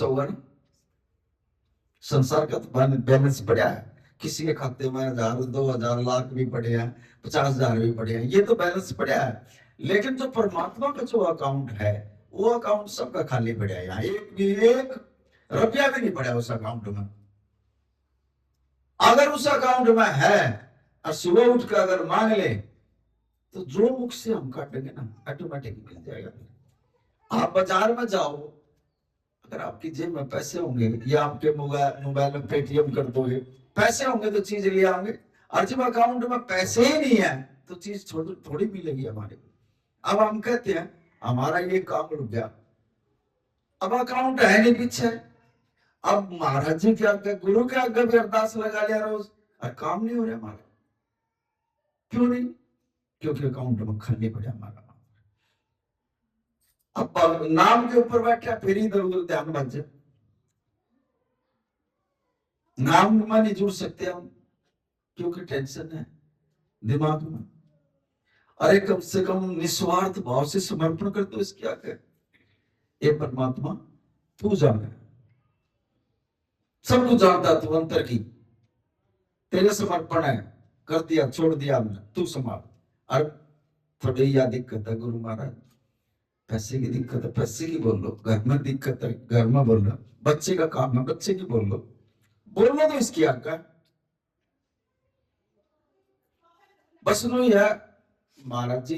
तो होगा ना, संसार का तो बैलेंस पड़ा है, किसी के खाते में 1000 2000 लाख भी पड़े हैं, 50,000 भी पड़े हैं, ये तो बैलेंस पड़ा है। लेकिन जो परमात्मा का जो अकाउंट है, वो अकाउंट सबका खाली पड़ा है। यहाँ एक रुपया भी नहीं पड़ा उस अकाउंट में। अगर उस अकाउंट में है और सुबह उठ कर अगर मांग ले, तो जो मुख से हम काटेंगे ना, ऑटोमेटिक मिल जाएगा। आप बाजार में जाओ, अगर आपकी जेब में पैसे होंगे या आपके मोबाइल में पेटीएम कर दोगे, पैसे होंगे तो चीज ले आओगे। और जब अकाउंट में पैसे ही नहीं है तो चीज थोड़ी मिलेगी हमारे। अब हम कहते हैं हमारा ये काम रुक गया, अब अकाउंट है नहीं पीछे। अब महाराज जी क्या गुरु के आगे भी अरदास लगा लिया रोज, और काम नहीं हो रहा हमारा। क्यों नहीं? क्योंकि अकाउंट में खाली पड़ा हमारा। अब नाम के ऊपर बैठा फिर इधर उधर ध्यान बच जाए, नाम में नहीं जुड़ सकते हम, क्योंकि टेंशन है दिमाग में। अरे कम से कम निस्वार्थ भाव से समर्पण कर दो इसके आगे। ये परमात्मा तू जाने, सब कुछ जानता तू अंतर की, तेरे समर्पण है, कर दिया छोड़ दिया हमने, तू संभाल। और थोड़ी यह दिक्कत है गुरु महाराज, पैसे की दिक्कत है, पैसे की बोल लो। घर में दिक्कत है, घर में बोल लो। बच्चे का काम है, बच्चे की बोल लो तो इसकी आका बस नो है। महाराज जी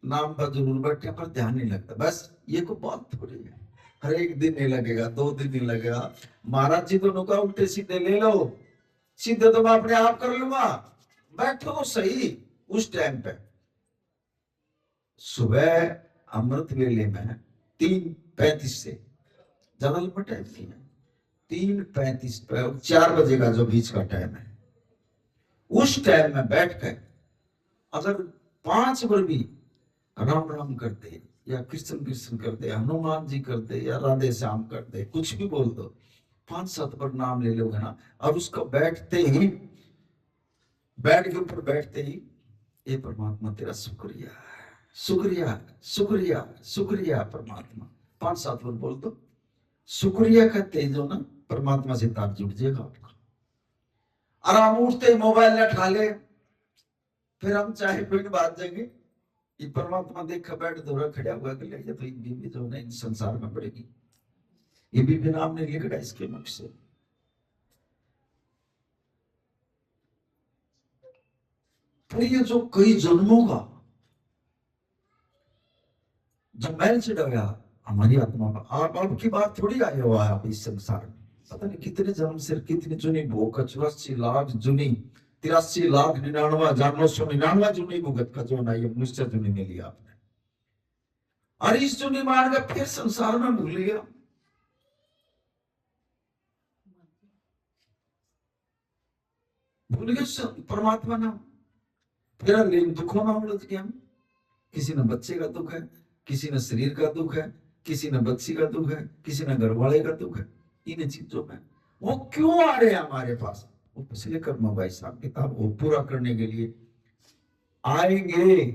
नाम पर जरूर बैठे पर ध्यान नहीं लगता, बस ये को बात थोड़ी है। हर एक दिन नहीं लगेगा, 2 दिन नहीं लगेगा। महाराज जी तो नुका उल्टे सीधे ले लो, सीधे तो मैं अपने आप कर लूंगा। बैठो सही उस टाइम पे। सुबह अमृत वेले में 3:35 से ज्यादा लंबा टाइम नहीं है, 3:35 पे 4 बजे का जो बीच का टाइम है, उस टाइम में बैठ कर अगर 5 बार भी राम राम करते या कृष्ण कृष्ण करते, हनुमान जी करते या राधे श्याम करते, कुछ भी बोल दो, 5-7 बार नाम ले लोगे ना, और उसको बैठते ही, बेड के ऊपर बैठते ही, ये परमात्मा तेरा शुक्रिया शुक्रिया शुक्रिया शुक्रिया परमात्मा, 5-7 बार बोल दो। शुक्रिया का तेज हो ना, परमात्मा से तार जुड़ जाएगा आपका। और हम उठते ही मोबाइल न उठा ले, फिर हम चाहे कोई बात जाएंगे, ये परमात्मा देखा बैठ दौरा खड़ा हुआ के लिए, तो एक बीवी जो है संसार में पड़ेगी, ये बीवी नाम ने लिखा इसके मुख से। तो ये जो कई जन्मों का जब मैल चढ़ाया हमारी आत्मा में, आप आपकी बात थोड़ी आया हुआ है आप इस संसार में, पता नहीं कितने जन्म से कितनी जुनी भोग, 84 लाख जुनी, 83 लाख 99,999 जुनी भुगत का जो ना, ये मुझसे जुनी ने लिया आपने। और इस जुनी मान का फिर संसार में भूल गया। भूल गए परमात्मा नाम, फिर दुखों नाम लग गया। किसी ने बच्चे का दुख है, किसी ने शरीर का दुख है, किसी ने बच्ची का दुख है, किसी ने घर वाले का दुख है। इन चीजों में वो क्यों आ रहे हैं हमारे पास? वो पिछले कर्म भाई साहब किताब वो पूरा करने के लिए आएंगे।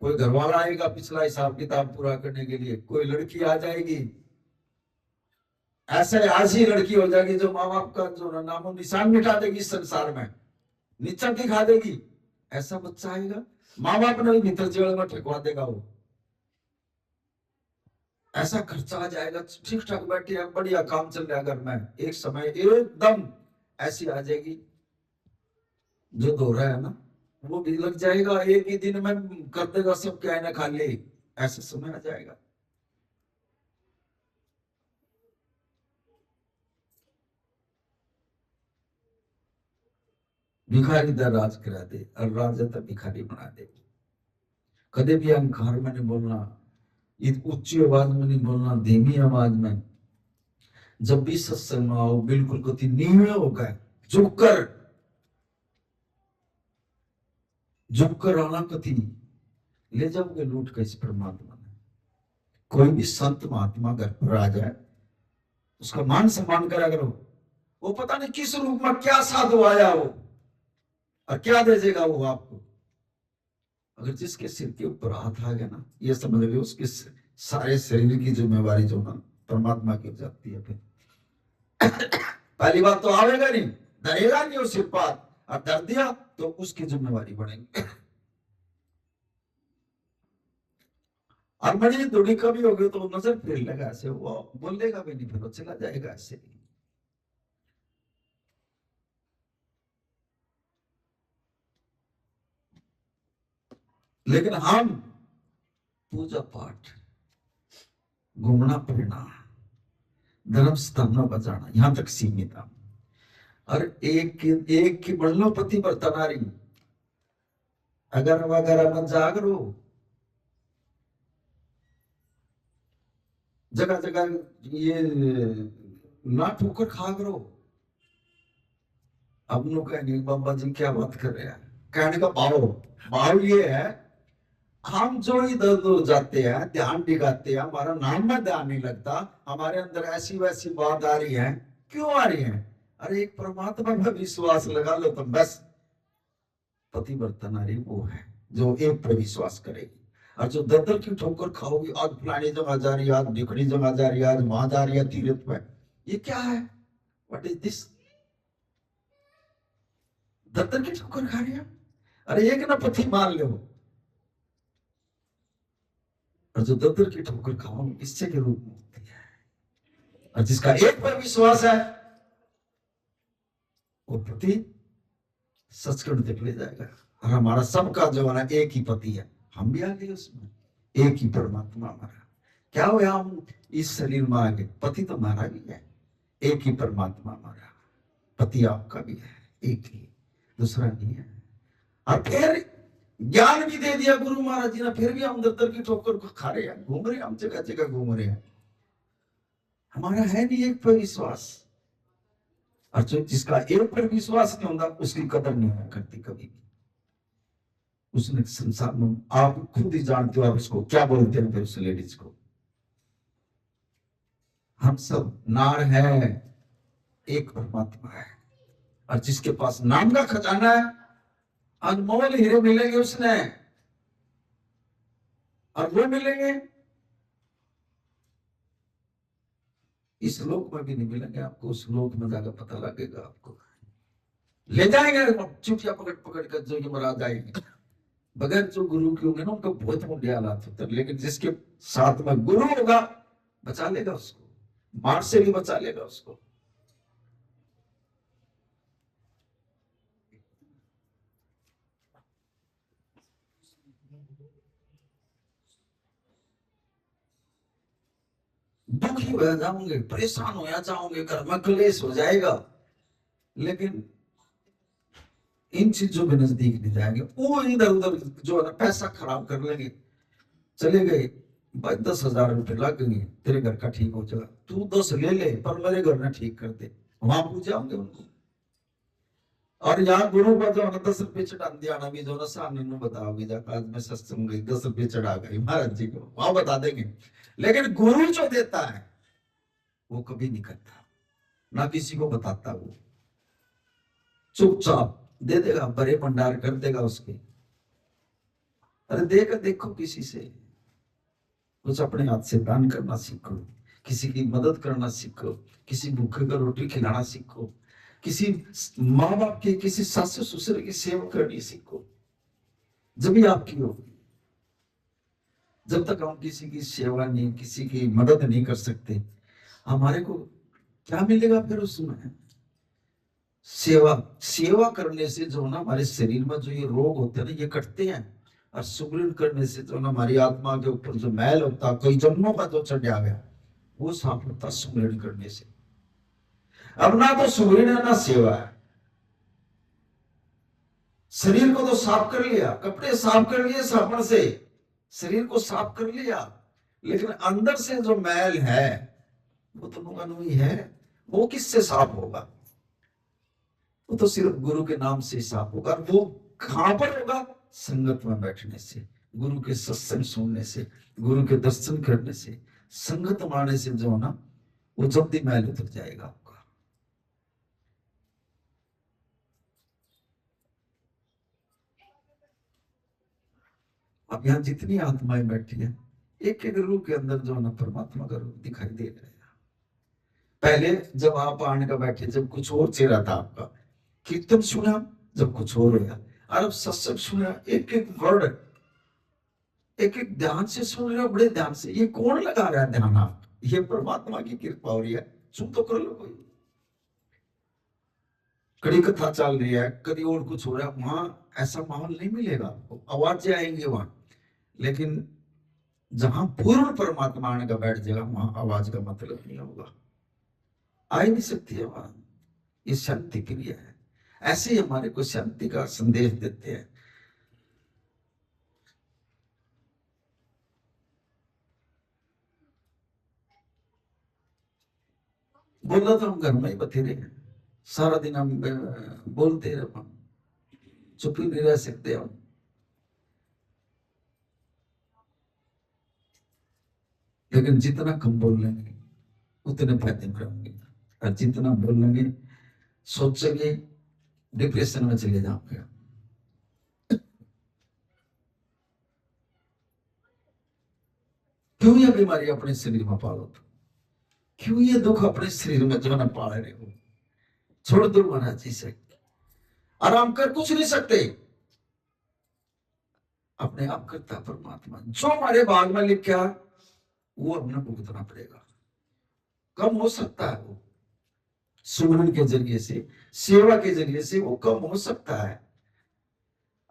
कोई घर वाला आएगा पिछला हिसाब किताब पूरा करने के लिए, कोई लड़की आ जाएगी, ऐसे ऐसी लड़की हो जाएगी जो माँ बाप का जो नामो निशान मिटा देगी इस संसार में, नीचा दिखा देगी। ऐसा बच्चा आएगा, माँ बाप ने भी भीतर जेल में ठकवा देगा वो। ऐसा खर्चा आ जाएगा, ठीक ठाक बैठे बढ़िया काम चल रहा है घर में, एक समय एकदम ऐसी आ जाएगी जो दो रहा है ना, वो भी लग जाएगा, एक ही दिन में कर देगा सब क्या है ना खाली। ऐसा समय आ जाएगा। भिखारी दर राज करा दे और राजा तक भिखारी बना दे। कदे भी अहंकार में नहीं बोलना, ऊंची आवाज में नहीं बोलना, धीमी आवाज में। जब भी सत्संग में आओ बिल्कुल गति नीवे होकर झुककर आना, कति ले जाओगे लूट के इस परमात्मा ने। कोई भी संत महात्मा घर पर आ जाए उसका मान सम्मान करा करो। वो पता नहीं किस रूप में क्या साधु आया वो और क्या दे देगा वो आपको। अगर जिसके सिर के ऊपर हाथ आ गया ना, ये समझ लो उसके सारे शरीर की जिम्मेवारी जो ना परमात्मा की हो जाती है। फिर पहली बात तो आवेगा नहीं, डरेगा नहीं उस बात, और डर दिया तो उसकी जिम्मेवारी बढ़ेगी। और बड़ी दुड़ी का भी हो गई तो नजर फेर लेगा ऐसे, वो बोलेगा भी नहीं, फिर वो चला जाएगा ऐसे। लेकिन हम पूजा पाठ, घूमना फिरना, धर्म स्थापना बजाना, यहां तक सीमित हम। और एक की बढ़ लो पति बर्तनारी, अगर वगैरह मत जागरो, जगह जगह ये ना ठोकर खा करो। अब नो कहेंगे बाबा जी क्या बात कर रहे हैं, कहने का भाव भाव ये है, हम जो इधर उधर जाते हैं, ध्यान टिकाते हैं, हमारा नाम में ध्यान नहीं लगता, हमारे अंदर ऐसी वैसी बात आ रही है, क्यों आ रही है? अरे एक परमात्मा में विश्वास लगा लो तो बस। पतिव्रता नारी वो है जो एक पर विश्वास करेगी। और जो दत्तर की ठोकर खाओगी, आज फलानी जगह जा रही है, आज ढिकड़ी जगह जा रही है, आज वहां जा रही है तीर्थ में, ये क्या है? What is this? दत्तर की ठोकर खा रही है? अरे एक ना पति मान लो, और जो दत्तर की ठोकर खाओ इससे के रूप में होती है। और जिसका एक पर विश्वास है वो पति सचखंड तक ले जाएगा। और हमारा सबका जो है ना एक ही पति है, हम भी आ गए उसमें, एक ही परमात्मा हमारा। क्या हुआ? हम इस शरीर में आ गए, पति तो हमारा भी है, एक ही परमात्मा हमारा, पति आपका भी है, एक ही, दूसरा नहीं है। और फिर ज्ञान भी दे दिया गुरु महाराज जी ने, फिर भी हम दत्तर की ठोकर को खा रहे हैं, घूम रहे हैं, हम जगह जगह घूम रहे हैं। हमारा है नहीं एक पर विश्वास। और जो जिसका एक पर विश्वास नहीं होता उसकी कदर नहीं होना करती कभी भी। उसने संसार में, आप खुद ही जानते हो, आप इसको क्या बोलते हैं फिर उस लेडीज को। हम सब नार है, एक परमात्मा है। और जिसके पास नाम का खजाना है, अनमोल हीरे मिलेंगे उसने, और वो मिलेंगे इस लोक में भी नहीं मिलेंगे आपको, उस लोक में जाकर पता लगेगा आपको। ले जाएंगे चुटिया पकड़ पकड़ कर जो यमराज आएंगे, बगैर जो गुरु के होंगे ना उनका बहुत मुंडे हालात होते हैं। लेकिन जिसके साथ में गुरु होगा बचा लेगा उसको, मार से भी बचा लेगा उसको। दुखी हो जाओगे, परेशान हो जाओगे, घर में क्लेश हो जाएगा, लेकिन इन चीजों के नजदीक नहीं जाएंगे। वो इधर उधर जो है ना पैसा खराब कर लेंगे, चले गए भाई 10,000 रुपए लग गए, तेरे घर का ठीक हो जाएगा, तू 10 ले ले पर मेरे घर में ठीक कर दे, वहां पूछ जाओगे उनको। और यहाँ गुरु का जो है ना 10 रुपये चढ़ा दिया ना, भी जो ना सामने में बताओगे जाकर, आज मैं सत्संग गई 10 रुपये चढ़ा गई महाराज जी को, वहां बता देंगे। लेकिन गुरु जो देता है वो कभी नहीं करता, ना किसी को बताता, वो चुपचाप दे देगा, बड़े भंडार कर देगा उसके। अरे देखो किसी से कुछ अपने हाथ से दान करना सीखो, किसी की मदद करना सीखो, किसी भूखे को रोटी खिलाना सीखो, किसी माँ बाप की, किसी सास ससुर की सेवा करनी सीखो, जब भी आपकी होगी। जब तक हम किसी की सेवा नहीं, किसी की मदद नहीं कर सकते, हमारे को क्या मिलेगा फिर उसमें? सेवा सेवा करने से जो ना हमारे शरीर में जो ये रोग होते हैं ना ये कटते हैं। और सुमरण करने से जो ना हमारी आत्मा के ऊपर जो मैल होता, कई जन्मों का जो चढ़ा गया, वो साफ होता सुमरण करने से। अब ना तो सुमरण है ना सेवा है। शरीर को तो साफ कर लिया, कपड़े साफ कर लिए साबुन से, शरीर को साफ कर लिया, लेकिन अंदर से जो मैल है वो तो नुकसान ही है। वो किससे साफ होगा? वो तो सिर्फ गुरु के नाम से साफ होगा। वो कहां पर होगा? संगत में बैठने से, गुरु के सत्संग सुनने से, गुरु के दर्शन करने से, संगत मारने से जो ना वो जल्दी मैल उतर जाएगा आपका। अब यहाँ जितनी आत्माएं बैठी है, एक एक रूह के अंदर जो ना परमात्मा का रूप दिखाई दे रहा है। पहले जब आप आने का बैठे, जब कुछ और चेहरा था आपका, कीर्तन सुना जब कुछ और होगा, और अब सत्संग सुना, एक एक वर्ड एक एक ध्यान से सुन रहे हो, बड़े ध्यान से। ये कौन लगा रहा है ध्यान? आप, ये परमात्मा की कृपा हो रही है। सुन तो कर लो। कोई कड़ी कथा चल रही है, कभी और कुछ हो रहा है, वहां ऐसा माहौल नहीं मिलेगा आपको, आवाजें आएंगी वहां, लेकिन जहां पूर्ण परमात्मा आने का बैठ जाएगा, वहां आवाज का मतलब नहीं होगा, आ ही नहीं सकती है वहां। ये शांति क्रिया है। ऐसे ही हमारे को शांति का संदेश देते हैं। बोलना तो हम घर में ही बथेरे हैं, सारा दिन हम बोलते रहे, हम चुप ही नहीं रह सकते हम। लेकिन जितना कम बोल लेंगे उतने फायदे में रहेंगे, और जितना बोल लेंगे सोचेंगे डिप्रेशन में चले जाओगे। क्यों ये बीमारी अपने शरीर में पालो? तो क्यों ये दुख अपने शरीर में जो ना पाल रहे हो? छोड़ दो महाराज जी से, आराम कर कुछ नहीं सकते, अपने आप करता परमात्मा। जो हमारे भाग में लिखा वो अपना भुगतना पड़ेगा। कम हो सकता है वो सुमरन के जरिए से, सेवा के जरिए से वो कम हो सकता है,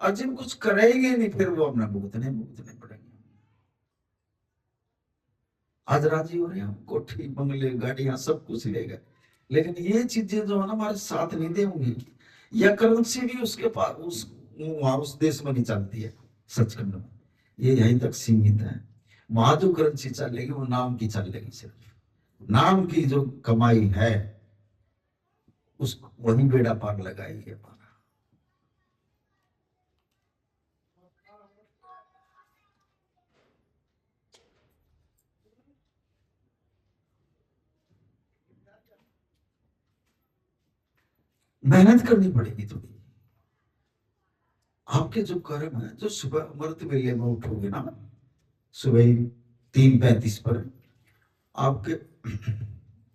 और जिन कुछ करेंगे नहीं फिर वो अपना भुगतने भुगतने पड़ेंगे। आज राजी हो रहे हैं हम, कोठी बंगले गाड़ियां सब कुछ ले गए, लेकिन ये चीजें जो है ना हमारे साथ नहीं देंगी, या करेंसी भी उसके पास वहां उस देश में नहीं चलती है। सचखंड में ये यहीं तक सीमित है। वहां जो करेंसी चलेगी वो नाम की चलेगी, सिर्फ नाम की जो कमाई है उस वही बेड़ा पार लगाएगी हमारा। मेहनत करनी पड़ेगी थोड़ी। आपके जो कर्म है, जो सुबह अमृत वेले में उठोगे ना, सुबह ही 3:35 पर आपके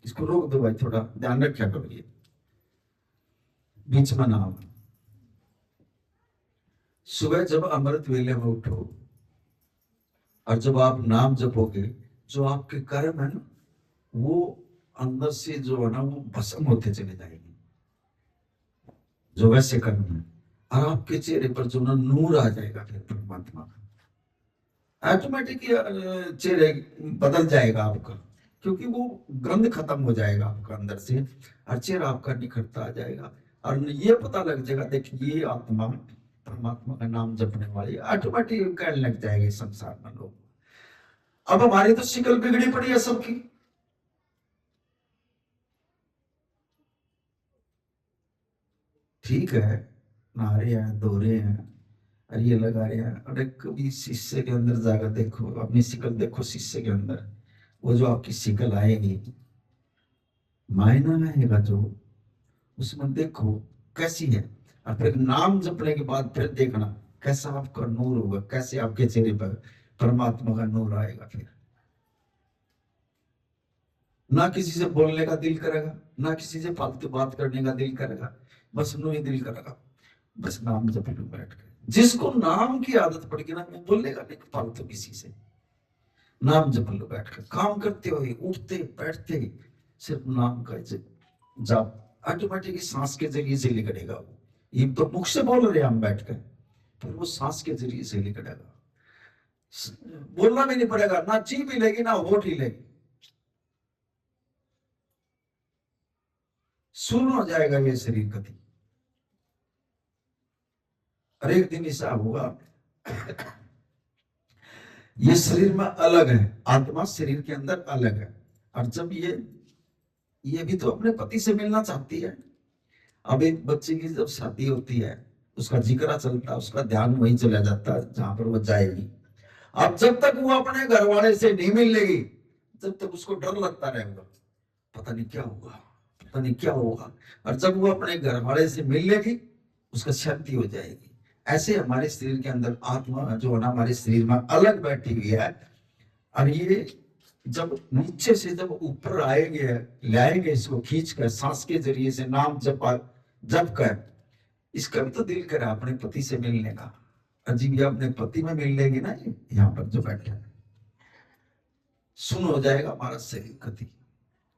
इसको रोक दो भाई, थोड़ा ध्यान रखा करो, ये बीच में ना हो। सुबह जब अमृत वेले में उठो और जब आप नाम जपोगे, जो आपके कर्म है ना वो अंदर से जो है ना वो भस्म होते चले जाएंगे, जो वैसे कर्म है, और आपके चेहरे पर जो ना नूर आ जाएगा फिर परमात्मा का, ऑटोमेटिक चेहरे बदल जाएगा आपका, क्योंकि वो गंध खत्म हो जाएगा आपका अंदर से, और चेहरा आपका निखरता आ जाएगा, और ये पता लग जाएगा, देखिए ये आत्मा परमात्मा का नाम जपने वाली, ऑटोमेटिक कहने लग जाएगा संसार में लोग। अब हमारी तो शिकल बिगड़ी पड़ी है सबकी। ठीक है, नहा रहे हैं, धो रहे हैं, और ये लगा रहे हैं, अरे कभी शीशे के अंदर जाकर देखो, अपनी शिकल देखो शीशे के अंदर, वो जो आपकी शिकल आएगी, मायना आएगा जो, उसमें देखो कैसी है, और फिर नाम जपने के बाद फिर देखना कैसा आपका नूर होगा, कैसे आपके चेहरे पर परमात्मा का नूर आएगा। फिर ना किसी से बोलने का दिल करेगा, ना किसी से फालतू बात करने का दिल करेगा, बस नू ही दिल करेगा, बस नाम जप लो बैठ के। जिसको नाम की आदत पड़ गई ना, वो बोलेगा नहीं फालतू किसी से, नाम जप लो बैठ कर, काम करते हुए उठते बैठते सिर्फ नाम का जाप, ऑटोमेटिक सांस के जरिए से निकलेगा वो। ये तो मुख से बोल रहे हम बैठ कर, फिर वो सांस के जरिए से निकलेगा, बोलना भी नहीं पड़ेगा, ना जीभ हिलेगी ना होठ हिलेगी, सुन हो जाएगा ये शरीर कभी। और एक दिन ऐसा हुआ, ये शरीर में अलग है, आत्मा शरीर के अंदर अलग है, और जब ये भी तो अपने पति से मिलना चाहती है। अब एक बच्चे की जब शादी होती है, उसका जिक्र चलता है, उसका ध्यान वहीं चला जाता है जहां पर वो जाएगी। अब जब तक वो अपने घर वाले से नहीं मिलेगी, जब तक उसको डर लगता रहेगा, पता नहीं क्या होगा, पता नहीं क्या होगा, और जब वो अपने घर वाले से मिल लेगी, उसका शांति हो जाएगी। ऐसे हमारे शरीर के अंदर आत्मा जो है ना हमारे शरीर में अलग बैठी हुई है, और ये जब नीचे से जब ऊपर आएंगे, लाएंगे इसको खींच कर सांस के जरिए से, नाम जप कर, इसका भी तो दिल करा अपने पति से मिलने का। अजीब, ये अपने पति में मिल लेगी ना, ये यहाँ पर जो बैठे है, सुन हो जाएगा हमारा शरीर, कति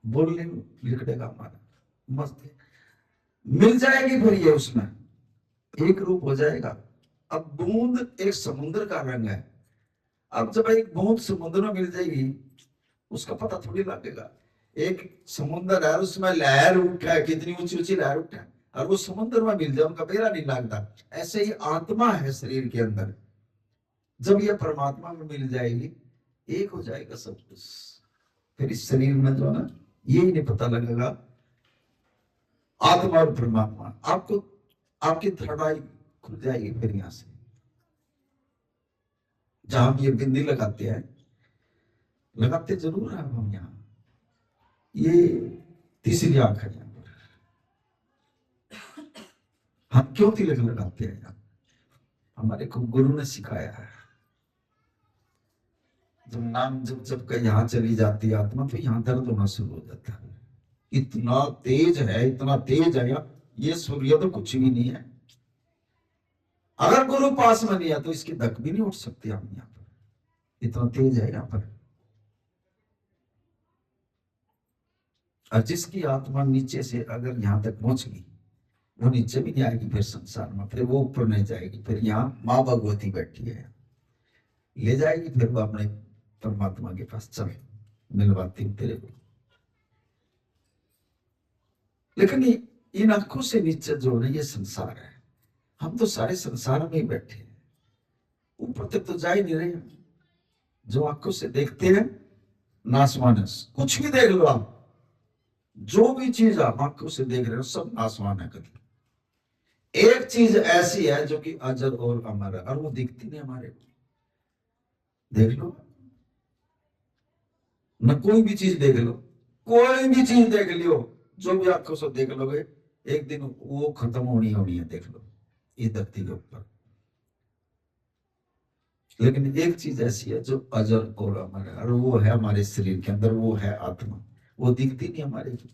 बोलने लिखड़ेगा हमारा, मस्त मिल जाएगी फिर ये, उसमें एक रूप हो जाएगा। अब बूंद एक समुद्र का रंग है, अब जब एक बूंद समुद्र में मिल जाएगी, उसका पता थोड़ी लगेगा। एक समुद्र है, उसमें लहर उठा है, कितनी ऊंची ऊंची लहर उठा है, और वो समुद्र में मिल जाए, उनका बेरा नहीं लगता। ऐसे ही आत्मा है शरीर के अंदर, जब ये परमात्मा में मिल जाएगी, एक हो जाएगा सब कुछ। फिर इस शरीर में जो है ना, यही नहीं पता लगेगा आत्मा और परमात्मा। आपको आपकी थर्ड खुल जाएगी फिर यहां से, जहां भी ये बिंदी लगाते हैं, लगाते जरूर है हम यहाँ, ये तीसरी आंख है यहाँ पर। हम क्यों तिलक लगाते हैं यहाँ? हमारे को गुरु ने सिखाया है। जब नाम जब का यहाँ चली जाती है आत्मा, तो यहाँ दर्द होना शुरू हो जाता है। इतना तेज है, इतना तेज है, ये सूर्य तो कुछ भी नहीं है। अगर गुरु पास में नहीं है तो इसकी धक भी नहीं उठ सकती हम यहाँ पर, इतना तेज है यहाँ पर। और जिसकी आत्मा नीचे से अगर यहाँ तक पहुंच गई, वो नीचे भी नहीं आएगी फिर संसार में, फिर वो ऊपर नहीं जाएगी। फिर यहाँ माँ भगवती बैठी है, ले जाएगी फिर वो अपने परमात्मा के पास, चल मिलवाती हूँ तेरे को। लेकिन इन आंखों से नीचे जो है ये संसार है, हम तो सारे संसार में ही बैठे हैं, ऊपर तक तो जा ही नहीं रहे। जो आंखों से देखते हैं नासवानस, कुछ भी देख लो आप, जो भी चीज आप आंखों से देख रहे हो सब नासवान है। कभी एक चीज ऐसी है जो कि अजर और अमर है, और वो दिखती नहीं हमारे को। देख लो न, कोई भी चीज देख लो, कोई भी चीज देख लियो, जो भी आंखों से देख लोगे, एक दिन वो खत्म होनी है। देख लो ये धरती के ऊपर, लेकिन एक चीज ऐसी है जो अजर और अमर है, और वो है हमारे शरीर के अंदर, वो है आत्मा। वो दिखती नहीं हमारे की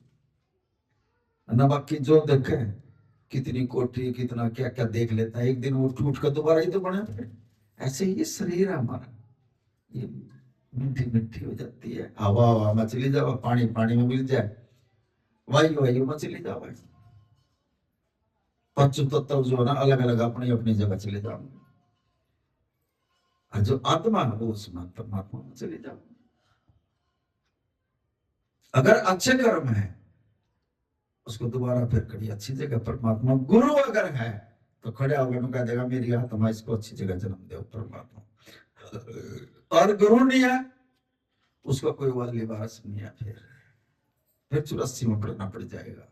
ना, बाकी जो देखे कितनी कोठी, कितना क्या क्या देख लेता है, एक दिन वो टूट कर दोबारा ही तो बना। ऐसे ही ये शरीर है हमारा, ये मीठी मीठी हो जाती है, हवा हवा में चली जाओ, पानी पानी में मिल जाए, वायु वायु में चली जाओ, पंच तत्व जो है ना अलग अलग अपनी अपनी जगह चले जाओ, और जो आत्मा है वो उसमें परमात्मा में चले जाओ। अगर अच्छे कर्म है उसको दोबारा फिर कभी अच्छी जगह परमात्मा। गुरु अगर है तो खड़े होकर कह देगा मेरी आत्मा इसको अच्छी जगह जन्म दे परमात्मा। और गुरु नहीं है उसका कोई वाद लिबास नहीं है, फिर चौरस्सी में पड़ना पड़ जाएगा।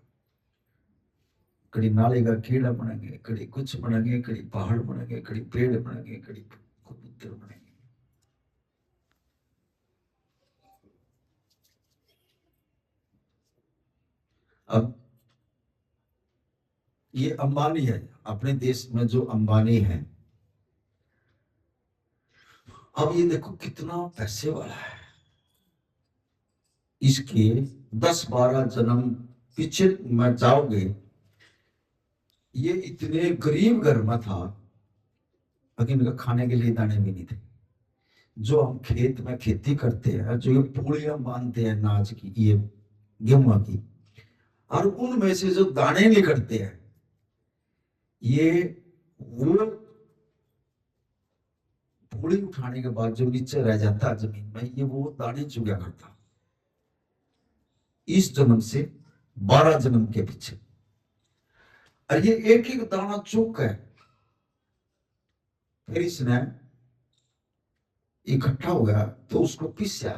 कड़ी नाले का कीड़ा बनेंगे, कड़ी कुछ बनेंगे, कड़ी पहाड़ बनेंगे, कड़ी पेड़ बनेंगे, कड़ी कबूतर बनेंगे। अब ये अंबानी है, अपने देश में जो अंबानी है, अब ये देखो कितना पैसे वाला है। इसके 10-12 जन्म पीछे में जाओगे, ये इतने गरीब घर में था, लेकिन इनका खाने के लिए दाने भी नहीं थे। जो हम खेत में खेती करते हैं, जो ये पूड़ियां बांधते हैं अनाज की, ये गेहूं की, और उनमें से जो दाने निकलते हैं, ये वो पूड़ी उठाने के बाद जो नीचे रह जाता है जमीन में, ये वो दाने चुगा करता। इस जन्म से 12 जन्म के पीछे, और ये एक एक दाना चुक है, फिर इसने इकट्ठा हो गया तो उसको पीसा,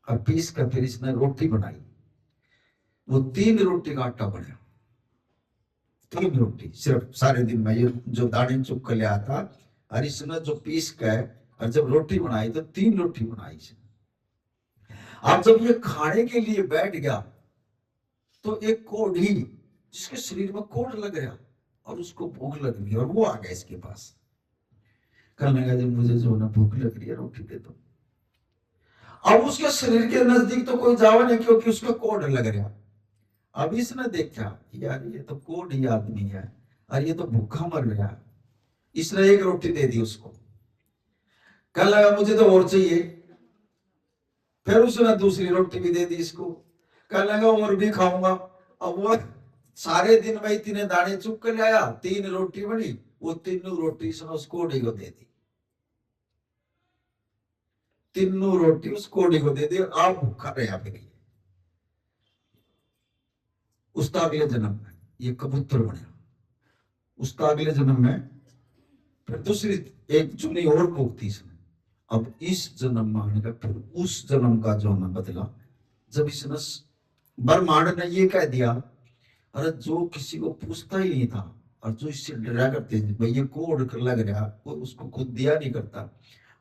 और पीस कर फिर इसने रोटी बनाई। वो 3 रोटी का आटा बना, 3 रोटी सिर्फ सारे दिन में। ये जो दाने चुक कर लिया था, और इसने जो पीस कर और जब रोटी बनाई तो 3 रोटी बनाई इसने। अब जब ये खाने के लिए बैठ गया तो एक कोढ़ी, जिसके शरीर में कोढ़ लग गया, और उसको भूख लग गई, और वो आ गया इसके पास, कहने लगा जब मुझे जो ना भूख लग रही है रोटी दे दो। अब उसके शरीर के नजदीक तो कोई जावा नहीं, क्योंकि उसका कोड लग रहा। अब इसने देखा यार ये तो कोड ही आदमी है और ये तो भूखा मर रहा है। इसने एक रोटी दे दी उसको, कहने लगा मुझे तो और चाहिए। फिर उसने दूसरी रोटी भी दे दी इसको, कहने लगा और भी खाऊंगा। अब वो सारे दिन में इतने दाने चुप कर लाया, 3 रोटी बनी, वो तीनों रोटी उसने उस कोड़ी को दे दी। तीनों रोटी उस कोड़ी को दे दी और आप भूखा रहा फिर। उसका अगले जन्म में ये कबूतर बना। उसका अगले जन्म में फिर दूसरी एक चुनी और भोगती इसने। अब इस जन्म में आने का फिर उस जन्म का जो ना बदला, जब इसने ब्रह्मांड ने ये कह दिया, अरे जो किसी को पूछता ही नहीं था और जो इससे डरा करते थे भाई ये कोड कर लग रहा, वो उसको खुद दिया नहीं करता,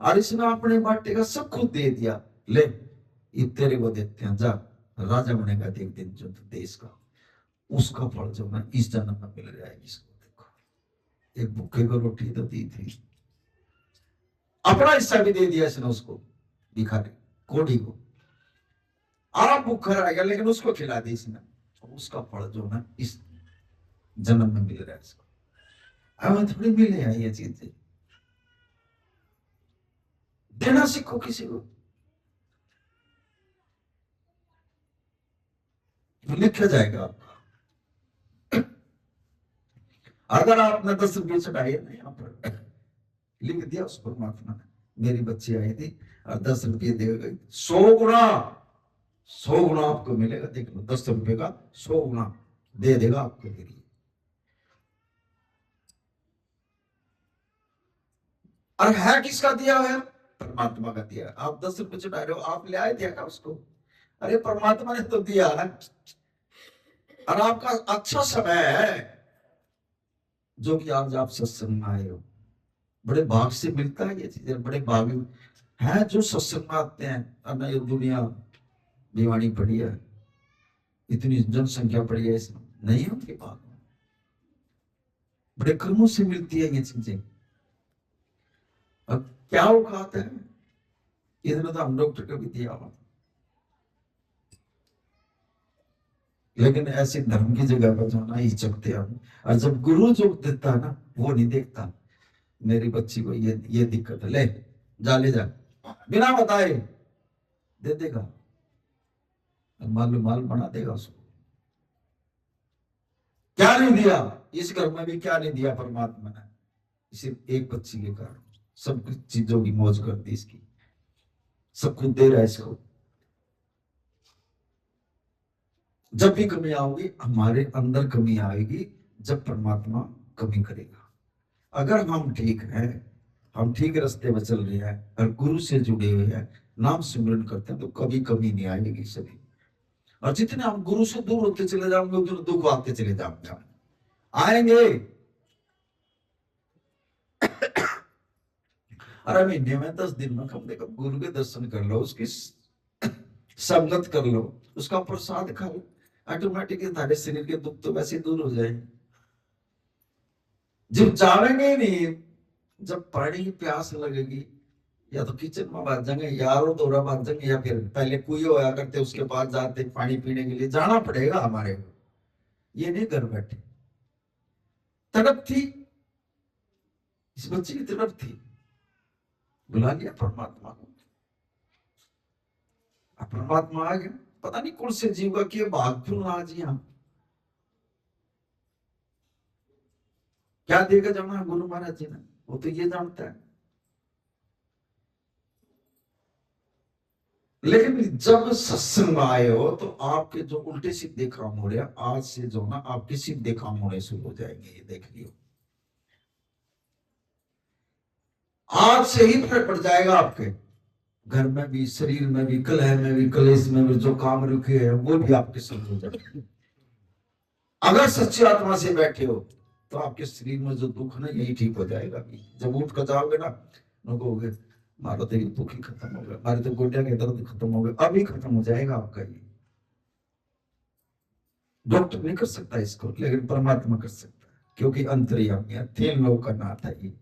और इसने अपने बाटे का सब खुद दे दिया। ले ये तेरे को देते हैं, जा राजा बनेगा एक दिन जो देश का। उसका फल जो ना इस जन्म में मिल रहा है इसको। देखो एक भूखे को रोटी तो दी थी, अपना हिस्सा भी दे दिया इसने उसको, भिखारी कोड़ी को। आप भूखा रह गया लेकिन उसको खिला दी इसने, उसका फल जो ना इस जन्म में मिल रहा है इसको। हमें थोड़ी मिले हैं ये चीजें, देना सीखो किसी को। लिखा जाएगा आपका। अगर आपने 10 रुपये चढ़ाए ना यहाँ पर, लिख दिया उस परमात्मा ने, मेरी बच्ची आई थी और 10 रुपये दे गई, 100 गुना, 100 गुना आपको मिलेगा। देख लो 10 रुपये का 100 गुना दे देगा आपके लिए। और है किसका दिया है? परमात्मा का दिया। आप 10 रुपये चढ़ा रहे हो, आप ले आए थे क्या उसको? अरे परमात्मा ने तो दिया है। और आपका अच्छा समय है जो कि आज आप सत्संग में आए हो। बड़े भाग से मिलता है ये चीजें, बड़े भाग हैं जो सत्संग में आते हैं। अब ये दुनिया दीवानी पड़ी है, इतनी जनसंख्या पड़ी है, इसमें नहीं है उनके पास। बड़े कर्मों से मिलती है ये चीजें। अब क्या औकात है, इतना तो हम डॉक्टर को भी दिया हुआ, लेकिन ऐसे धर्म की जगह पर जाना ही चकते हम। और जब गुरु जो देता है ना, वो नहीं देखता मेरी बच्ची को ये दिक्कत है, ले जा ले जा, बिना बताए दे देगा, मालूम माल बना देगा उसको। क्या नहीं दिया इस घर में भी, क्या नहीं दिया परमात्मा ने। सिर्फ एक बच्ची के कारण सब कुछ चीजों की मौज कर दी इसकी, सब कुछ दे रहा है इसको। जब भी कमी आओगी हमारे अंदर कमी आएगी, जब परमात्मा कमी करेगा। अगर हम ठीक हैं, हम ठीक रास्ते में चल रहे हैं और गुरु से जुड़े हुए हैं, नाम सिमरन करते हैं, तो कभी कमी नहीं आएगी सभी। और जितने हम गुरु से दूर होते चले जाएंगे उतने दुख आते चले जाएंगे, आएंगे। अरे महीने में 10 दिन में कम से कम गुरु के दर्शन कर लो, उसकी संगत कर लो, उसका प्रसाद खा लो, ऑटोमेटिक तुम्हारे शरीर के दुख तो वैसे दूर हो जाएंगे। जब जावेंगे नहीं, जब पानी की प्यास लगेगी, या तो किचन में भाग जाएंगे, यारों दोरा भाग जाएंगे, या फिर पहले कुएं होया करते उसके पास जाते पानी पीने के लिए, जाना पड़ेगा हमारे को। ये नहीं घर बैठे। तड़प थी इस बच्ची की, तड़प थी, बुला लिया परमात्मा को, परमात्मा आ गया। पता नहीं कौन से जीव का कि भाग क्यों ना जी। हम क्या देगा जाना गुरु महाराज जी ने, वो तो ये जानता है। लेकिन जब सत्संग में आए हो तो आपके जो उल्टे सीधे काम हो रहे हैं, आज से जो ना आपके सीधे काम होने शुरू हो जाएंगे, ये देख लियो। आज से ही फर्क पड़ जाएगा आपके घर में भी, शरीर में भी, कलह में भी, कलेश में भी, जो काम रुके हैं वो भी आपके शुरू हो जाएंगे। अगर सच्ची आत्मा से बैठे हो तो आपके शरीर में जो दुख ना यही ठीक हो जाएगा। जब उठ कर जाओगे ना, कहोगे मारा तो दुख ही खत्म हो गया, हमारे तो गोटिया के दर्द खत्म हो गया, अभी खत्म हो जाएगा आपका। ये डॉक्टर नहीं कर सकता इसको, लेकिन परमात्मा कर सकता है, क्योंकि अंतर्यामी है, 3 लोग का नाथ है, ये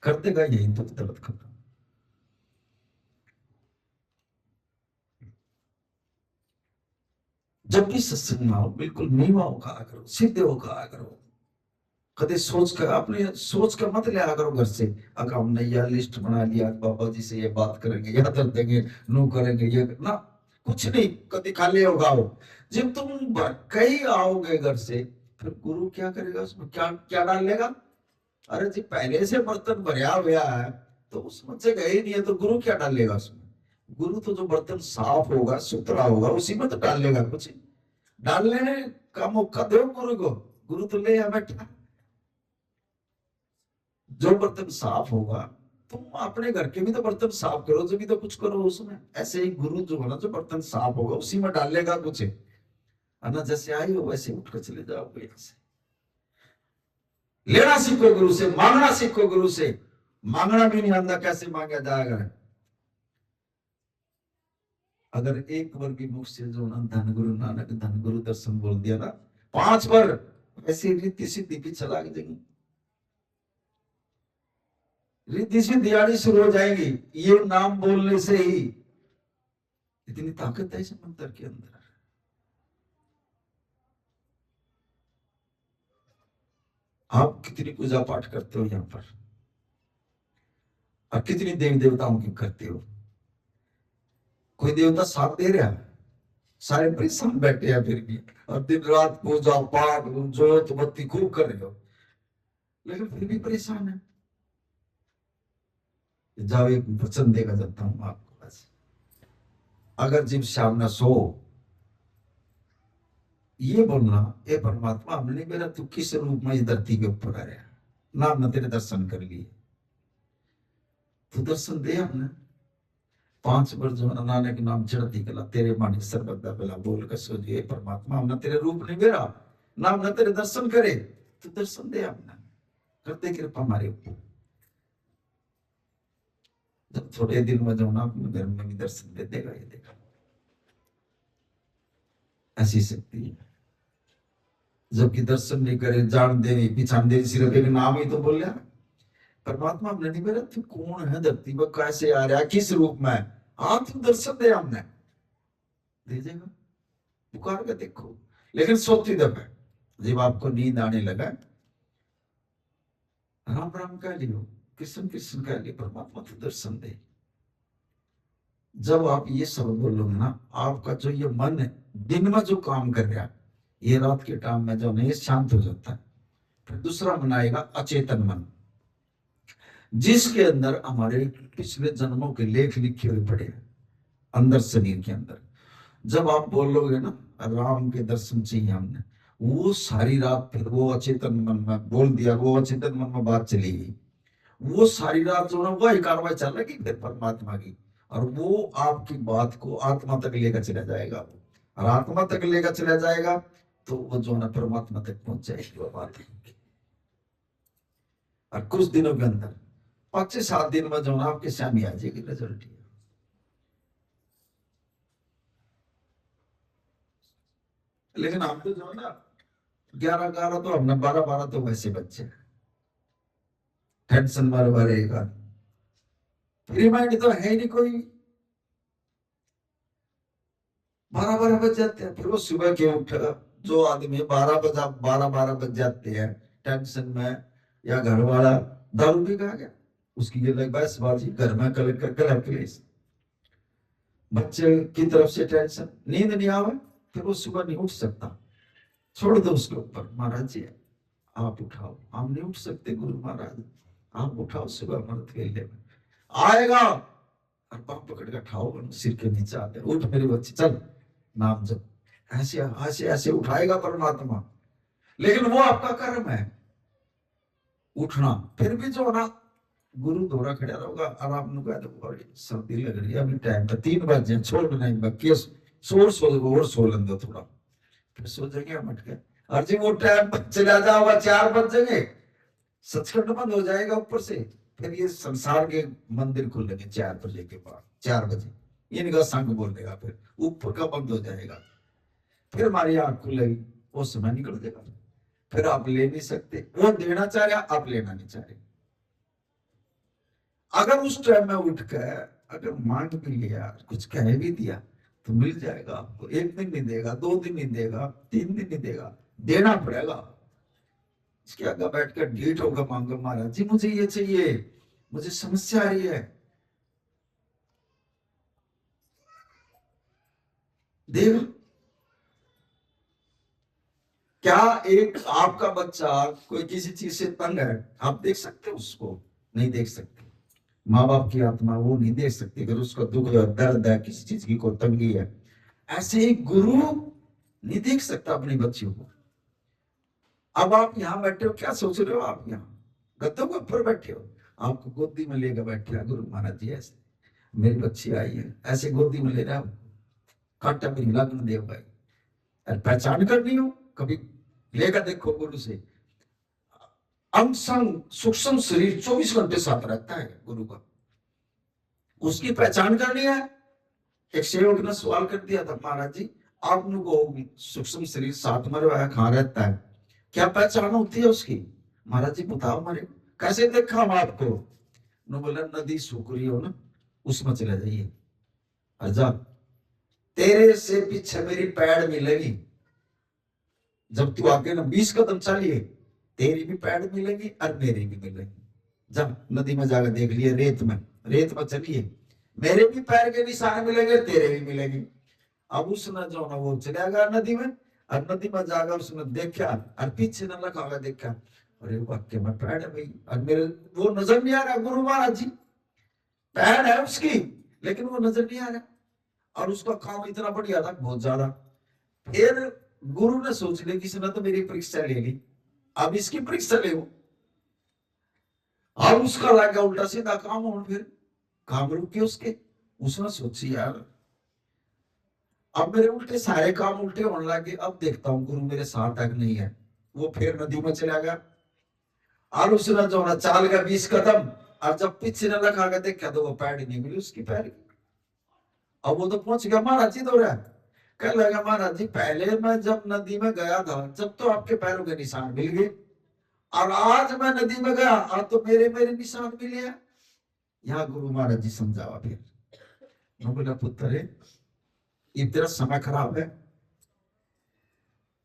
कर देगा यही दुख दर्द खत्म। जब भी सत्संग में आओ बिल्कुल नीवा होकर आया करो, सीधे होकर आया करो। कदे सोच कर अपने सोच कर मत ले आया करो घर से, अगर हमने यह लिस्ट बना लिया बाबा जी से ये बात करेंगे, यह दर देंगे, नो करेंगे, ये ना कुछ नहीं। कभी खाली होगा आओ। जब तुम कहीं आओगे घर से, फिर गुरु क्या करेगा उसमें, क्या क्या डाल लेगा? अरे जी पहले से बर्तन भरा हुआ है तो उसमें से गए नहीं है, तो गुरु क्या डालेगा उसमें? गुरु तो जो बर्तन साफ होगा सुथरा होगा उसी में तो डालेगा। कुछ डालने का मौका दो गुरु को, गुरु तो ले आ बैठा। जो बर्तन साफ होगा, तुम अपने घर के भी तो बर्तन साफ करो, जो भी तो कुछ करो उसमें। ऐसे ही गुरु जो है ना, जो बर्तन साफ होगा उसी में डालेगा कुछ, है ना। जैसे आई हो वैसे उठकर चले जाओगे यहाँ से। लेना सीखो गुरु से, मांगना सीखो गुरु से। मांगना भी नहीं आंदा, कैसे मांगा जाएगा? अगर एक बार भी मुख से जो ना धन गुरु नानक धन गुरु दर्शन बोल दिया ना 5 बार, ऐसी रीति सिद्धि भी चला जाएगी। रिद्धि सिद्धि शुरू हो जाएंगी ये नाम बोलने से ही। इतनी ताकत है इस मंत्र के अंदर। आप कितनी पूजा पाठ करते हो यहाँ पर, और कितनी देवी देवताओं की करते हो? कोई देवता साथ दे रहा है? सारे परेशान बैठे हैं फिर भी, और दिन रात पूजा पाठ जोत बत्ती खूब कर रहे हो, लेकिन फिर भी परेशान है। जाओ एक वचन देगा जाता हूं आपको बस। अगर जीव सामने सो ये बोलना, ए परमात्मा हमने मेरा तू किस रूप में इस धरती के ऊपर आ रहा, ना हमने तेरे दर्शन कर लिए, तू दर्शन दे हमने। 5 बार जो नानक नाम चढ़ती कला तेरे मानी सर्वदा बेला बोल कर सो जी, परमात्मा हमने तेरे रूप नहीं मेरा, ना हमने तेरे दर्शन करे, तू दर्शन दे हमने, करते कृपा हमारे ऊपर। जब थोड़े दिन में जो ना अपने घर में भी दर्शन दे देगा, ये देखा ऐसी शक्ति है। जबकि दर्शन नहीं करे, जान दे पिछान दे, सिर्फ एक नाम ही तो बोल रहा परमात्मा हमने नहीं मेरा, तू कौन है धरती पर, कैसे आ रहा, किस रूप में? हाँ तू दर्शन दे हमने, दे देगा, पुकार के देखो। लेकिन सोती दफे जब आपको नींद आने लगा, राम राम कह लियो, कृष्ण कृष्ण कह लियो, परमात्मा तू दर्शन दे। जब आप ये सब बोलोगे ना, आपका जो ये मन है दिन में जो काम कर रहा है, ये रात के टाइम में जो नहीं शांत हो जाता है। फिर दूसरा मन आएगा अचेतन मन, जिसके अंदर हमारे पिछले जन्मों के लेख लिखे हुए पड़े हैं अंदर शरीर के अंदर। जब आप बोलोगे ना राम के दर्शन चाहिए हमने, वो सारी रात फिर वो अचेतन मन में बोल दिया, वो अचेतन मन में बात चली गई, वो सारी रात जो ना वही कार्रवाई चल रही फिर परमात्मा की, और वो आपकी बात को आत्मा तक लेकर चला जाएगा। और आत्मा तक लेकर चला जाएगा तो वो जो ना परमात्मा तक पहुंच जाएगी वो बात। और कुछ दिनों के अंदर 5 से 7 दिन में जो ना आपके सामने आ जाएगी रिजल्ट। लेकिन हम तो जो ना 11 तो हमने 12 तो वैसे बच्चे टेंशन बार रहेगा, फ्री माइंड तो है नहीं कोई। 12 बज जाते हैं, फिर वो सुबह के उठ, जो आदमी 12 बज जाते हैं टेंशन में, या घर वाला दारू पी खा गया उसकी ये लग बसबाजी, घर में कलेश, बच्चे की तरफ से टेंशन, नींद नहीं आवे, फिर वो सुबह नहीं उठ सकता। छोड़ दो उसके ऊपर, महाराज जी आप उठाओ, हम नहीं उठ सकते गुरु महाराज, आप उठाओ सुबह अमृत वेले में आएगा, और पाँव पकड़ कर उठाओ, सिर के नीचे आते, उठ मेरे बच्चे चल नाम जप, ऐसे ऐसे ऐसे उठाएगा परमात्मा। लेकिन वो आपका कर्म है उठना। फिर भी जो ना गुरु दोरा खड़ा रहोगा, और आपने कहा तो सर्दी लग रही है अभी टाइम पे 3 बजे, छोड़ नहीं बाकी शोर और सो लेंगे थोड़ा, फिर सो जाएंगे हम उठ के। और जी वो टाइम चला जाओगा 4 बज जाएंगे, सचखंड बंद हो जाएगा ऊपर से, फिर ये संसार के मंदिर खुलेंगे 4 बजे के बाद, 4 बजे इनका संग बोल देगा, फिर ऊपर का बंद हो जाएगा, फिर हमारी आंख खुलेगी, वो समय निकल जाएगा, फिर आप ले नहीं सकते, वो देना चाह रहे आप लेना नहीं चाह रहे। अगर उस टाइम में उठ कर अगर मांग भी लिया, कुछ कह भी दिया, तो मिल जाएगा आपको। एक दिन नहीं देगा, 2 दिन नहीं देगा, 3 दिन नहीं देगा, देना पड़ेगा। इसके आगे बैठ कर ढीठ होगा मांगो, महाराज जी मुझे ये चाहिए, मुझे समस्या आ रही है, देगा। क्या एक आपका बच्चा कोई किसी चीज से तंग है, आप देख सकते हो उसको? नहीं देख सकते। माँ बाप की आत्मा वो नहीं देख सकती अगर उसका दुख है, दर्द है, किसी चीज की कोई तंगी है। ऐसे ही गुरु नहीं देख सकता अपने बच्चों को। अब आप यहाँ बैठे हो, क्या सोच रहे हो? आप यहाँ गद्दों के ऊपर बैठे हो, आपको गोदी में लेकर बैठे हैं गुरु महाराज जी। ऐसे मेरी बच्ची आई है, ऐसे गोदी में ले रहा हूं, कांटा मेरी लगन दे भाई। और पहचान करनी हो, कभी लेकर देखो गुरु से। अंग संग सूक्ष्म शरीर 24 घंटे साथ रहता है गुरु का, उसकी पहचान करनी है। एक सेवक ने सवाल कर दिया था, महाराज जी आपने को सूक्ष्म शरीर साथ में रहा है, कहाँ रहता है, क्या पहचान होती है उसकी? महाराज जी बताओ हमारे, कैसे देखा हम आपको? उन्होंने बोला नदी सूख रही हो ना, उसमें चले जाइए, अजा तेरे से पीछे मेरी पैड़ मिलेगी, जब तू आगे ना 20 कदम चलिए, तेरी भी पैड़ मिलेगी और मेरी भी मिलेगी। जब नदी में जाकर देख लिए, रेत में चलिए, मेरे भी पैर के निशान मिलेंगे, तेरे भी मिलेंगे। अब उसने जो ना वो चला गया नदी में, और नदी में जाकर उसने देखा और पीछे न लगा हुआ देखा, अरे वाक्य में पैर है भाई, और मेरे वो नजर नहीं आ रहा गुरु महाराज जी, पैर है उसकी लेकिन वो नजर नहीं आ रहा। और उसका काम इतना बढ़िया था, बहुत ज्यादा। फिर गुरु ने सोच लिया किसी ने तो मेरी परीक्षा ले ली, अब इसकी परीक्षा ले। अब उसका लगा उल्टा सीधा काम हो, फिर काम रुक के उसके। उसने सोची यार अब मेरे उल्टे सारे काम उल्टे होने लगे, अब देखता हूँ गुरु मेरे साथ तक नहीं है। वो फिर नदी में चला गया, और उसने जो ना चाल गया 20 कदम, और जब पीछे न लगा के देखा तो वो पैर नहीं मिली उसकी पैर की। अब वो तो पहुंच गया महाराज जी दौड़ा, कह लगा महाराज जी पहले मैं जब नदी में गया था जब तो आपके पैरों के निशान मिल गए, और आज मैं नदी में गया आज तो मेरे मेरे निशान मिले हैं। यहाँ गुरु महाराज जी समझावा फिर, बोला पुत्र ये तेरा समय खराब है।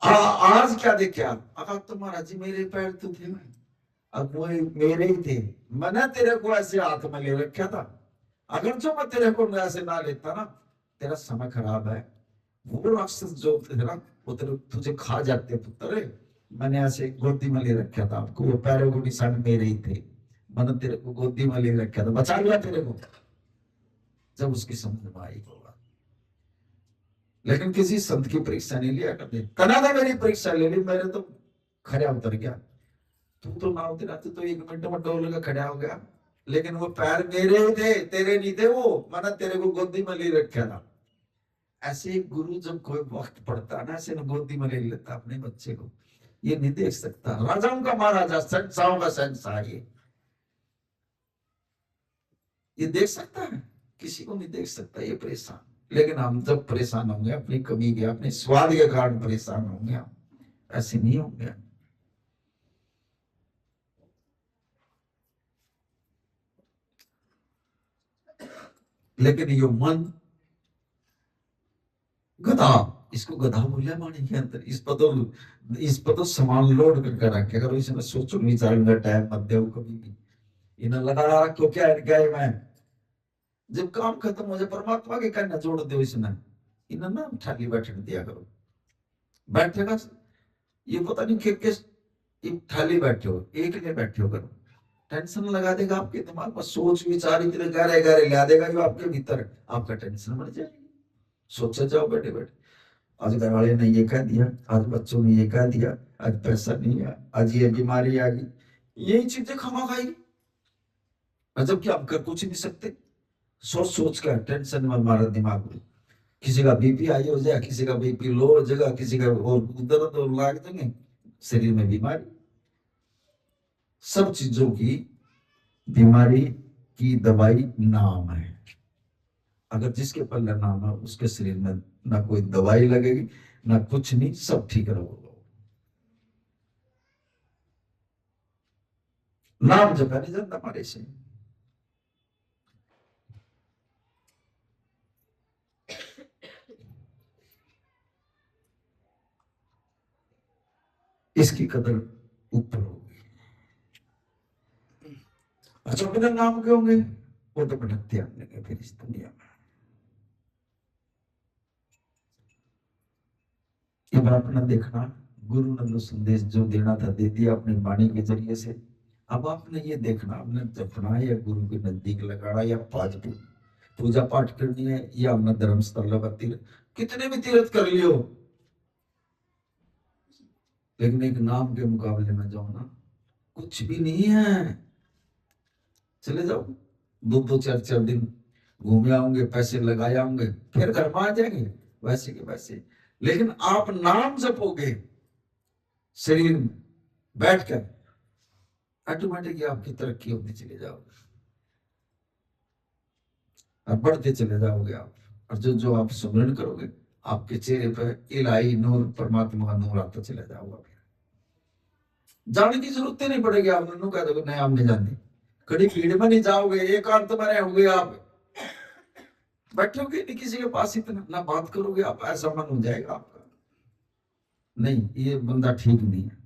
आज क्या देखा? अब तो महाराज जी मेरे पैर तो थे, अब वो मेरे ही थे, मैंने तेरे को ऐसे हाथ में ले रखा था, अगर जो मैं तेरे को ऐसे ना लेता ना, तेरा समय खराब है। वो राक्षस जो थे ना वो तेरे तुझे खा जाते पुत्र। मैंने ऐसे गोदी में ले रखा था आपको, वो पैरों को निशान मेरे ही थे, मैंने तेरे को गोदी में ले रखा था, बचा लिया तेरे को। जब उसकी समझ में आई होगा, लेकिन किसी संत की परीक्षा नहीं लिया करते। कनाडा मेरी परीक्षा ले ली, मैंने तो खड़ा उतर गया, तू तो ना उतरा, तू तो 1 मिनट में डोल लगा खड़ा हो गया, लेकिन वो पैर मेरे ही थे तेरे नहीं थे, वो मैंने तेरे को गोदी में ले रखा था। ऐसे गुरु जब कोई वक्त पड़ता ना, ऐसे न गोदी में ले लेता अपने बच्चे को। ये नहीं देख सकता, राजाओं का महाराजा, शहंशाहों का शहंशाह, ये देख सकता है? किसी को नहीं देख सकता ये परेशान। लेकिन हम जब परेशान होंगे अपनी कमी के, अपने स्वाद के कारण परेशान होंगे हम, ऐसे नहीं होंगे। लेकिन ये मन गधा, इसको गधा बोलिया मानी के अंदर, इस पर तो सामान लोड करके रखे, अगर इसमें सोचो विचार टाइम मत दो कभी भी। इन्हें लगा रखो क्या गए मैं, जब काम खत्म हो जाए परमात्मा के कहना जोड़ दो इसने, इन्हें ना ठाली बैठने दिया करो। बैठेगा ये पता नहीं किस थाली बैठे हो, एक लिए बैठे हो करो, टेंशन लगा देगा आपके दिमाग में, सोच विचार इतने गहरे गहरे ला देगा जो आपके भीतर आपका टेंशन बढ़ जाएगी। सोचे जाओ बैठे बैठे, आज घर वाले ने ये कह दिया, आज बच्चों ने ये कह दिया, आज पैसा नहीं है, आज ये बीमारी आ गई, यही चीजें खमा खाएगी, जबकि हम कर कुछ नहीं सकते। सोच सोच कर टेंशन में हमारा दिमाग में, किसी का बीपी हाई हो जाए, किसी का बीपी लो हो जाएगा, किसी का और दर्द और लाग देंगे, शरीर में बीमारी। सब चीजों की बीमारी की दवाई नाम है, अगर जिसके पल्ले नाम है उसके शरीर में ना कोई दवाई लगेगी ना कुछ नहीं, सब ठीक रहोगे। नाम जपा नहीं जाता हमारे से। इसकी कदर ऊपर होगी। अच्छा बिना नाम के होंगे वो तो भटकते आएंगे फिर इस दुनिया में। ये बात ना देखना, गुरु ने जो संदेश जो देना था दे दिया अपनी वाणी के जरिए से। अब आपने ये देखना, आपने जपना या गुरु के नजदीक लगाना या पाठ पूजा पाठ करनी है या अपना धर्म स्थल लगा तीर्थ, कितने भी तीर्थ कर लियो, लेकिन एक नाम के मुकाबले में जाओ ना, कुछ भी नहीं है। चले जाओ 2-2 4-4 दिन घूमे आओगे, पैसे लगाए आओगे, फिर घर में आ जाएंगे वैसे के वैसे। लेकिन आप नाम जपोगे शरीर में बैठकर, ऑटोमेटिकली आपकी तरक्की होती चली जाओगे और बढ़ते चले जाओगे आप। और जो जो आप सुमरण करोगे आपके चेहरे पर इलाही नूर, परमात्मा का नूर आता चला जाओगा। जाने की जरूरत ही नहीं पड़ेगी, आप नन्नू कह दोगे नहीं हम नहीं जानते, कड़ी भीड़ में नहीं जाओगे, एकांत में रहोगे, आप बैठोगे नहीं किसी के पास, इतना ना बात करोगे आप, ऐसा मन हो जाएगा आपका नहीं ये बंदा ठीक नहीं है,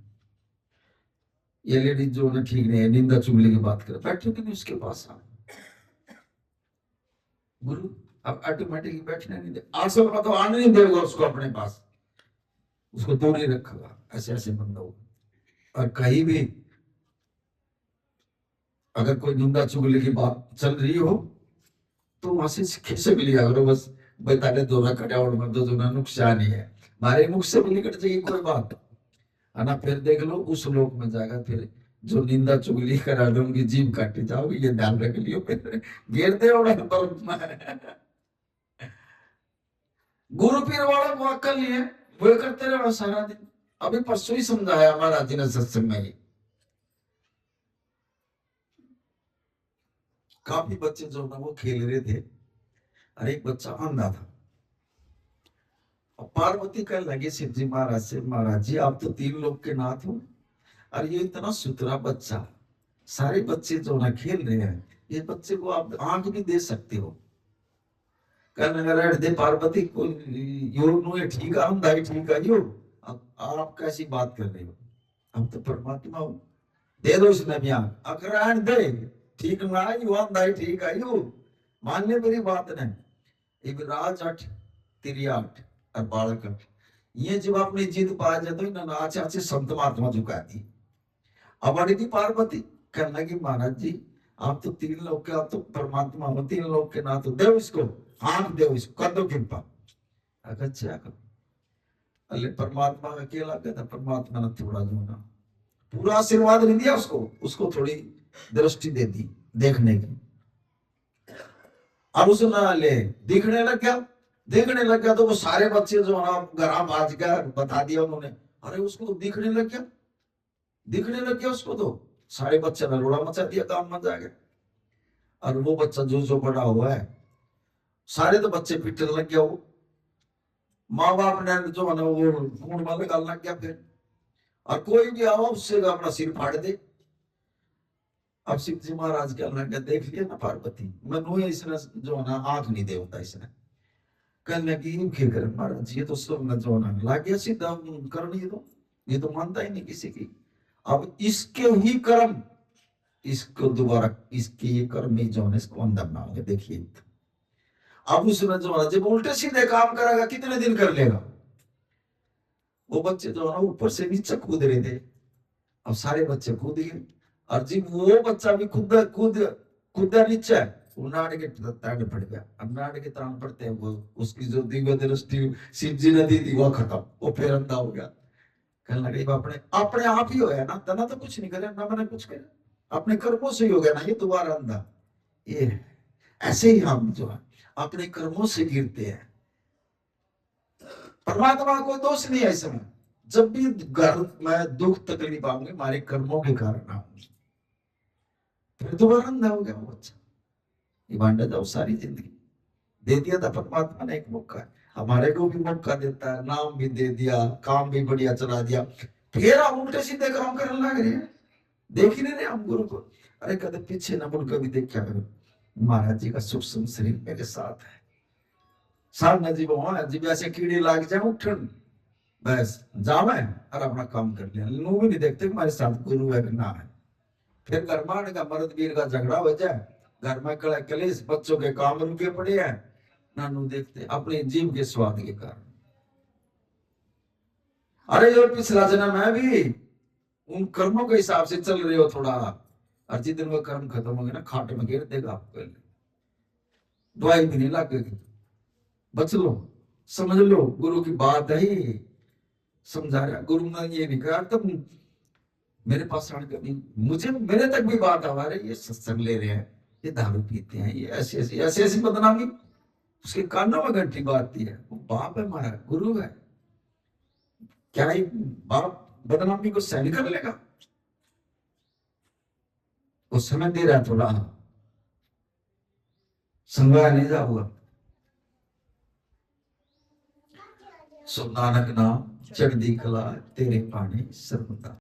ये लेडीज जो है ठीक नहीं है, निंदा चुगली की बात कर, बैठोगे नहीं उसके पास आप। गुरु अब ऑटोमेटिकली बैठने नहीं दे, आसन में तो आने नहीं देगा उसको अपने पास, उसको दूर ही रखेगा। ऐसे ऐसे बंदा हो। और कहीं भी अगर कोई निंदा चुगली की बात चल रही हो तो वहां से खिसक लिया करो, बस बताने दो ना कटावट मत दो, ना नुकसान ही है, हमारे मुख से भी निकट जाएगी कोई बात है ना। फिर देख लो उस लोक में जाएगा, फिर जो निंदा चुगली करा लो उनकी जीभ काटी जाओगी, ये ध्यान रख लियो, फिर घेर दे गुरु पीर वाला वो अक्ल नहीं है, वो करते रहो सारा दिन। अभी परसों ही समझाया हमारा जी ने सत्संग में, काफी बच्चे जो ना वो खेल रहे थे, और एक बच्चा अंधा था, और पार्वती कहने लगी शिव जी महाराज से, महाराज जी आप तो 3 लोग के नाथ हो, और ये इतना सुथरा बच्चा, सारे बच्चे जो ना खेल रहे हैं, ये बच्चे को आप आंख भी दे सकते हो। कहने लगा दे पार्वती को यो नो ये ठीक है, अंधा ही ठीक है यो, आप कैसी बात कर रहे हो, हम तो परमात्मा हो, दे दो इसने भी आंख, अकरायण दे, ठीक ना यू अंधा ही ठीक है यू, मान ले मेरी बात ने। राज 8 3-8 और बालक 8, ये जब अपनी जिद पा जाते हो ना आचे आचे संत महात्मा झुका दी। अब अड़ी थी पार्वती कहने लगी महाराज जी आप तो 3 लोग के, आप तो परमात्मा हो, 3 लोग के ना तो दे इसको आंख, दे इसको कर दो कृपा। अच्छा अल्ले परमात्मा अकेला कहता, परमात्मा ने थोड़ा जो ना पूरा आशीर्वाद नहीं दिया उसको, उसको थोड़ी दृष्टि दे दी देखने की। अब उसने ले दिखने लग गया, देखने लग गया तो वो सारे बच्चे जो है घर बाज गया, बता दिया उन्होंने, अरे उसको तो दिखने लग गया, दिखने लग गया उसको, तो सारे बच्चे ने रोड़ा मचा दिया, काम मच गया। और वो बच्चा जो बड़ा हुआ है, सारे तो बच्चे पीटने लग गया, वो माँ बाप ने जो है ना वो खून में लगा लग गया फिर, और कोई भी आवा उससे अपना सिर फाड़ दे। अब शिव जी महाराज क्या लगे, देख लिया ना पार्वती मनु इसने जो है ना आंख नहीं दे होता, इसने कहने लगी क्या कर महाराज, ये तो सब न जो ना लाग गया सीधा करनी, ये तो मानता ही नहीं किसी की। अब इसके ही कर्म, इसको दोबारा इसके ये कर्म ही जो है इसको अंदर ना होंगे, देखिए। अब उसने जो है जब उल्टे सीधे काम करेगा कितने दिन कर लेगा। वो बच्चे जो है ना ऊपर से नीचे कूद रहे थे, अब सारे बच्चे कूद गए, और जब वो बच्चा भी कूदा नीचे, वो नाड़ के ताड़ पड़ गया। अब नाड़ के ताड़ पड़ते हैं वो उसकी जो दिव्य दृष्टि शिव जी ने दी थी वो खत्म, वो फिर अंधा हो गया। कहने लगे अपने अपने आप ही हो गया ना, तना तो कुछ नहीं करे ना मैंने कुछ करे, अपने कर्मों से ही हो गया ना ये दोबारा अंधा। ये ऐसे ही हम जो है अपने कर्मों से गिरते हैं, परमात्मा को दोष नहीं है इसमें। जब भी घर में दुख तकलीफ आऊंगे हमारे कर्मों के कारण आऊंगी, फिर दोबारा अंधा हो गया वो बच्चा। ये बांटा जाओ सारी जिंदगी दे दिया था परमात्मा ने एक मौका, हमारे को भी मौका देता है, नाम भी दे दिया, काम भी बढ़िया चला दिया, फिर हम उल्टे सीधे काम करने लग रहे हैं। देख ही नहीं रहे हम गुरु को, अरे कदम पीछे न मुड़ कभी देख क्या करो, महाराज जी का सूक्ष्म शरीर मेरे साथ है, सामने जी वहां जी ऐसे कीड़े लाग जाए उठन, बस जावे और अपना काम कर लिया, नू भी नहीं देखते कि हमारे साथ गुरु है कि ना है। फिर घर में आने का मर्द वीर का झगड़ा हो जाए, घर में कलेश, बच्चों के काम रुके पड़े हैं, नानू देखते अपने जीव के स्वाद के कारण। अरे जो पिछला जन्म है भी उन कर्मों के हिसाब से चल रहे हो थोड़ा, और जिस दिन वो कर्म खत्म होंगे ना खाट में गिर देगा आपको, दवाई भी नहीं लगेगी, बच लो, समझ लो गुरु की बात है ही, समझा रहा गुरु ने ये नहीं कहा तुम मेरे पास आने कभी मुझे मेरे तक भी बात आ रही, ये सत्संग ले रहे हैं, ये दारू पीते हैं, ये ऐसी ऐसी बदनामी उसके कानों में घंटी बाजती है, वो बाप है हमारा, गुरु है, क्या ही बाप बदनामी को सहन कर लेगा? वो समय दे रहा थोड़ा, संगा नहीं जाऊंगा। सो नानक नाम चढ़दी कला तेरे पानी सर्वदा।